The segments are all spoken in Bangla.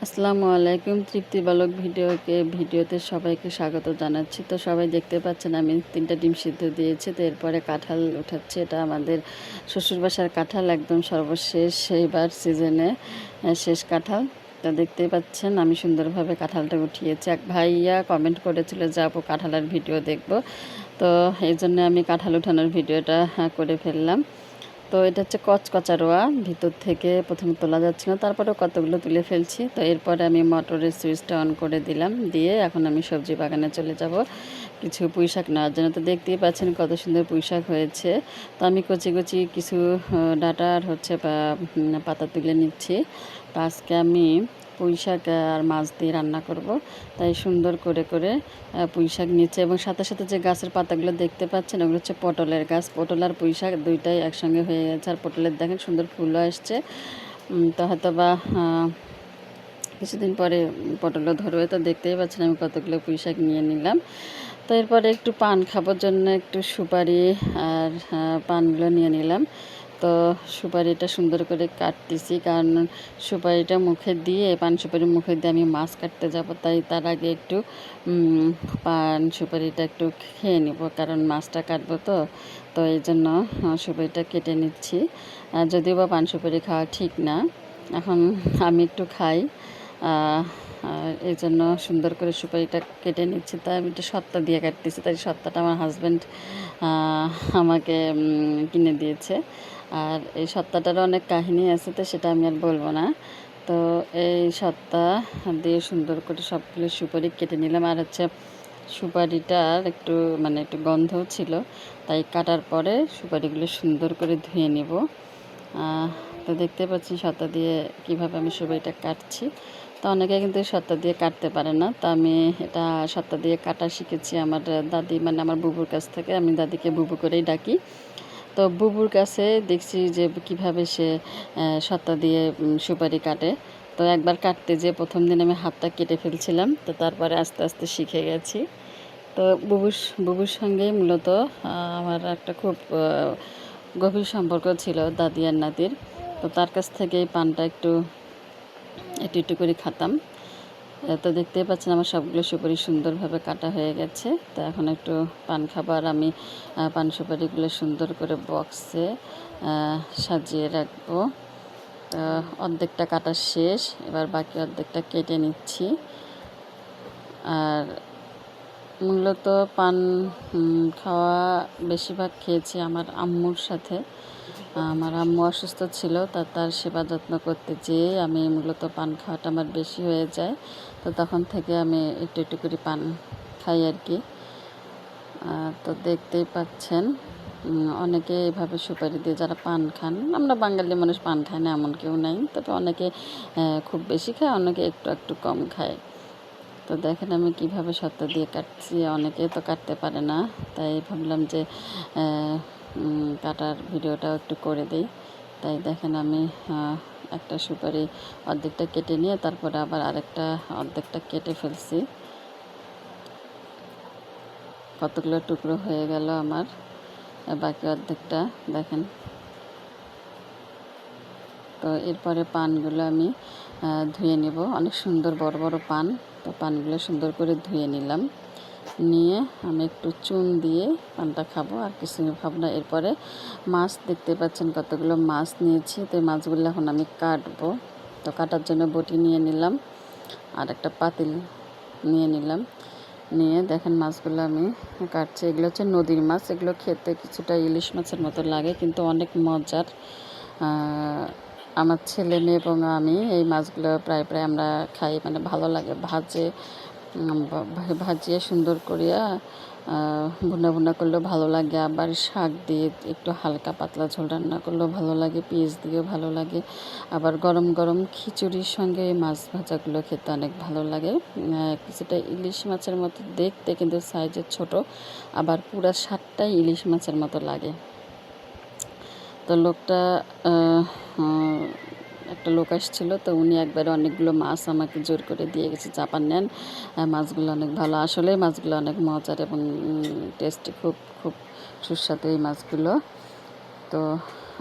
আসসালামু আলাইকুম। তৃপ্তি বালক ভিডিওতে সবাইকে স্বাগত জানাচ্ছি। তো সবাই দেখতে পাচ্ছেন আমি 3টা ডিম সিদ্ধ দিয়েছি। তো এরপরে কাঁঠাল উঠাচ্ছি। এটা আমাদের শ্বশুরবাসার কাঁঠাল, একদম সর্বশেষ এইবার সিজনে শেষ কাঁঠাল। তো দেখতেই পাচ্ছেন আমি সুন্দরভাবে কাঁঠালটা উঠিয়েছি। এক ভাইয়া কমেন্ট করেছিল যে আপু কাঁঠালের ভিডিও দেখব, তো এই জন্য আমি কাঁঠাল উঠানোর ভিডিওটা করে ফেললাম। তো এটা হচ্ছে কচকচা রোয়া, ভিতর থেকে প্রথমে তোলা যাচ্ছে না, তারপরেও কতগুলো তুলে ফেলছি। তো এরপরে আমি মটরের সুইচটা অন করে দিলাম, দিয়ে এখন আমি সবজি বাগানে চলে যাব কিছু পুঁই শাক নেওয়ার জন্য। তো দেখতেই পাচ্ছেন কত সুন্দর পুঁই শাক হয়েছে। তো আমি কচি কচি কিছু ডাঁটা আর পাতা তুলে নিচ্ছি। তো আজকে আমি পুঁই শাক আর মাছ দিয়ে রান্না করব, তাই সুন্দর করে করে পুঁই শাক নিচ্ছে। এবং সাথে সাথে যে গাছের পাতাগুলো দেখতে পাচ্ছেন ওগুলো হচ্ছে পটলের গাছ। পটল আর পুঁই শাক দুইটাই একসঙ্গে হয়ে গেছে। আর পটলের দেখেন সুন্দর ফুলও আসছে। তো হয়তো বা কিছুদিন পরে পটলও ধরবে। তো দেখতেই পাচ্ছেন আমি কতগুলো পুঁই শাক নিয়ে নিলাম। তো এরপরে একটু পান খাবার জন্য একটু সুপারি আর পানগুলো নিয়ে নিলাম। তো সুপারিটা সুন্দর করে কাটতেছি, কারণ সুপারিটা মুখে দিয়ে পান সুপারি মুখে দিয়ে আমি মাছ কাটতে যাব, তাই তার আগে একটু পান সুপারিটা একটু খেয়ে নিব, কারণ মাছটা কাটবো। তো তো এই জন্য সুপারিটা কেটে নিচ্ছি। যদিও বা পান সুপারি খাওয়া ঠিক না, এখন আমি একটু খাই, এই জন্য সুন্দর করে সুপারিটা কেটে নিচ্ছি। তাই আমি একটু সত্তা দিয়ে কাটতেছি। তাই সত্তাটা আমার হাজব্যান্ড আমাকে কিনে দিয়েছে। আর এই সত্তাটারও অনেক কাহিনী আছে, তো সেটা আমি আর বলবো না। তো এই সত্তা দিয়ে সুন্দর করে সবগুলো সুপারি কেটে নিলাম। আর হচ্ছে সুপারিটার একটু গন্ধও ছিল, তাই কাটার পরে সুপারিগুলো সুন্দর করে ধুয়ে নেব। তো দেখতে পাচ্ছি সত্তা দিয়ে কিভাবে আমি সুপারিটা কাটছি। তো অনেকে কিন্তু সত্তা দিয়ে কাটতে পারে না। তো আমি এটা সত্তা দিয়ে কাটা শিখেছি আমার দাদি, মানে আমার বুবুর কাছ থেকে। আমি দাদিকে বুবু করেই ডাকি। তো বুবুর কাছে দেখছি যে কিভাবে সে সত্তা দিয়ে সুপারি কাটে। তো একবার কাটতে যেয়ে প্রথম দিন আমি হাতটা কেটে ফেলছিলাম। তো তারপরে আস্তে আস্তে শিখে গেছি। তো বুবুর সঙ্গেই মূলত আমার একটা খুব গভীর সম্পর্ক ছিল, দাদি আর নাতির। তো তার কাছ থেকেই পানটা একটু একটু একটু করে খাতাম। তো দেখতেই পাচ্ছেন আমার সবগুলো সুপারি সুন্দরভাবে কাটা হয়ে গেছে। তো এখন একটু পান খাবার আমি পান সুপারিগুলো সুন্দর করে বক্সে সাজিয়ে রাখবো। তো অর্ধেকটা কাটা শেষ, এবার বাকি অর্ধেকটা কেটে নিচ্ছি। আর মূলত পান খাওয়া বেশিরভাগ খেয়েছি আমার আম্মুর সাথে। আমার আম্মু অসুস্থ ছিল, তার সেবা যত্ন করতে যেয়ে আমি মূলত পান খাওয়াটা আমার বেশি হয়ে যায়। তো তখন থেকে আমি একটু একটু করে পান খাই আর কি। তো দেখতেই পাচ্ছেন অনেকে এইভাবে সুপারি দিয়ে যারা পান খান। আমরা বাঙালি মানুষ পান খায় না এমন কেউ নাই, তবে অনেকে খুব বেশি খায়, অনেকে একটু একটু কম খায়। তো দেখেন আমি কিভাবে সত্তা দিয়ে কাটছি, অনেকে তো কাটতে পারে না, তাই ভাবলাম যে কাটার ভিডিওটাও একটু করে দিই। তাই দেখেন আমি একটা সুপারি অর্ধেকটা কেটে নিয়ে তারপরে আবার আরেকটা অর্ধেকটা কেটে ফেলছি। কতগুলো টুকরো হয়ে গেল আমার, বাকি অর্ধেকটা দেখেন। তো এরপরে পানগুলো আমি ধুয়ে নেব, অনেক সুন্দর বড় বড় পান। তো পানগুলো সুন্দর করে ধুয়ে নিলাম, নিয়ে আমি একটু চুন দিয়ে পানটা খাবো, আর কিছু খাবো না। এরপরে মাছ দেখতে পাচ্ছেন কতগুলো মাছ নিয়েছি। তো এই মাছগুলো এখন আমি কাটবো। তো কাটার জন্য বটি নিয়ে নিলাম, আর একটা পাতিল নিয়ে নিলাম, নিয়ে দেখেন মাছগুলো আমি কাটছি। এগুলো হচ্ছে নদীর মাছ, এগুলো খেতে কিছুটা ইলিশ মাছের মতো লাগে, কিন্তু অনেক মজার। আমার ছেলে মেয়ে এবং আমি এই মাছগুলো প্রায় প্রায় আমরা খাই, মানে ভালো লাগে। ভাজিয়ে সুন্দর করিয়া ভুনা ভুনা করলেও ভালো লাগে, আবার শাক দিয়ে একটু হালকা পাতলা ঝোল রান্না করলেও ভালো লাগে, পেঁয়াজ দিয়েও ভালো লাগে। আবার গরম গরম খিচুড়ির সঙ্গে এই মাছ ভাজাগুলো খেতে অনেক ভালো লাগে। কিছুটা ইলিশ মাছের মতো দেখতে, কিন্তু সাইজে ছোট, আবার পুরা স্বাদটাই ইলিশ মাছের মতো লাগে। তো একটা লোক আসছিল, তো উনি একবারে অনেকগুলো মাছ আমাকে জোর করে দিয়ে গেছে, চাপান নেন, মাছগুলো অনেক ভালো। আসলে মাছগুলো অনেক মজার এবং টেস্টি, খুব খুব সুস্বাদু এই মাছগুলো। তো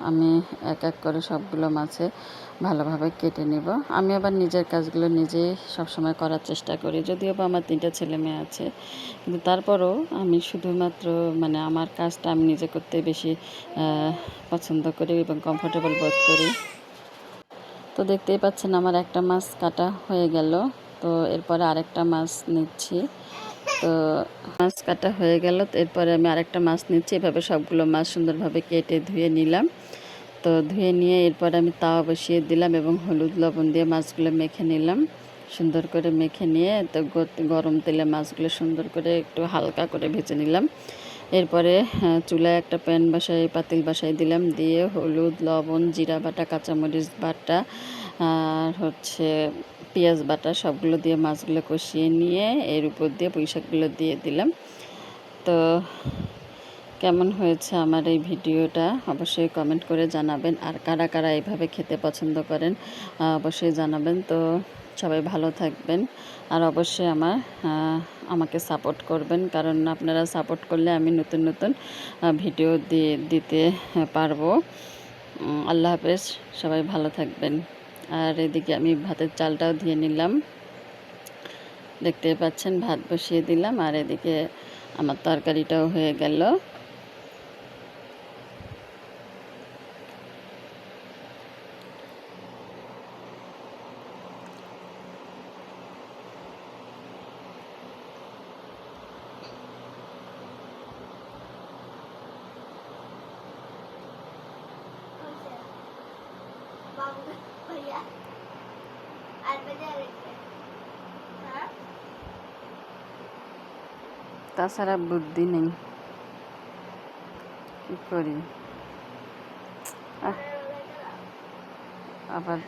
আমি এক এক করে সবগুলো মাছে ভালোভাবে কেটে নিব। আমি আবার নিজের কাজগুলো নিজেই সবসময় করার চেষ্টা করি, যদিও বা আমার 3টা ছেলে মেয়ে আছে, কিন্তু তারপরও আমি শুধুমাত্র মানে আমার কাজটা আমি নিজে করতে বেশি পছন্দ করি এবং কমফোর্টেবল বোধ করি। তো দেখতেই পাচ্ছেন আমার একটা মাছ কাটা হয়ে গেল। তো এরপরে আরেকটা মাছ নিচ্ছি। তো মাছ কাটা হয়ে গেল, তো এরপরে আমি আরেকটা মাছ নিচ্ছি। এভাবে সবগুলো মাছ সুন্দরভাবে কেটে ধুয়ে নিলাম। তো ধুয়ে নিয়ে এরপরে আমি তাওয়া বসিয়ে দিলাম এবং হলুদ লবণ দিয়ে মাছগুলো মেখে নিলাম। সুন্দর করে মেখে নিয়ে তো গরম তেলে মাছগুলো সুন্দর করে একটু হালকা করে ভেজে নিলাম। এরপরে চুলায় একটা প্যান পাতিল বসাই দিলাম, দিয়ে হলুদ লবণ জিরা বাটা কাঁচামরিচ বাটা আর হচ্ছে পেঁয়াজ বাটা সবগুলো দিয়ে মাছগুলো কষিয়ে নিয়ে এর উপর দিয়ে পুঁই শাকগুলো দিয়ে দিলাম। তো কেমন হয়েছে আমার এই ভিডিওটা অবশ্যই কমেন্ট করে জানাবেন, আর কারা কারা এইভাবে খেতে পছন্দ করেন অবশ্যই জানাবেন। তো সবাই ভালো থাকবেন, আর অবশ্যই আমাকে সাপোর্ট করবেন, কারণ আপনারা সাপোর্ট করলে আমি নতুন নতুন ভিডিও দিতে পারবো। আল্লাহ হাফেজ, সবাই ভালো থাকবেন। আর এদিকে আমি ভাতের চালটাও দিয়ে নিলাম, দেখতে পাচ্ছেন ভাত বসিয়ে দিলাম, আর এদিকে আমার তরকারিটাও হয়ে গেল। তাছাড়া বুদ্ধি নেই, কি করি আবার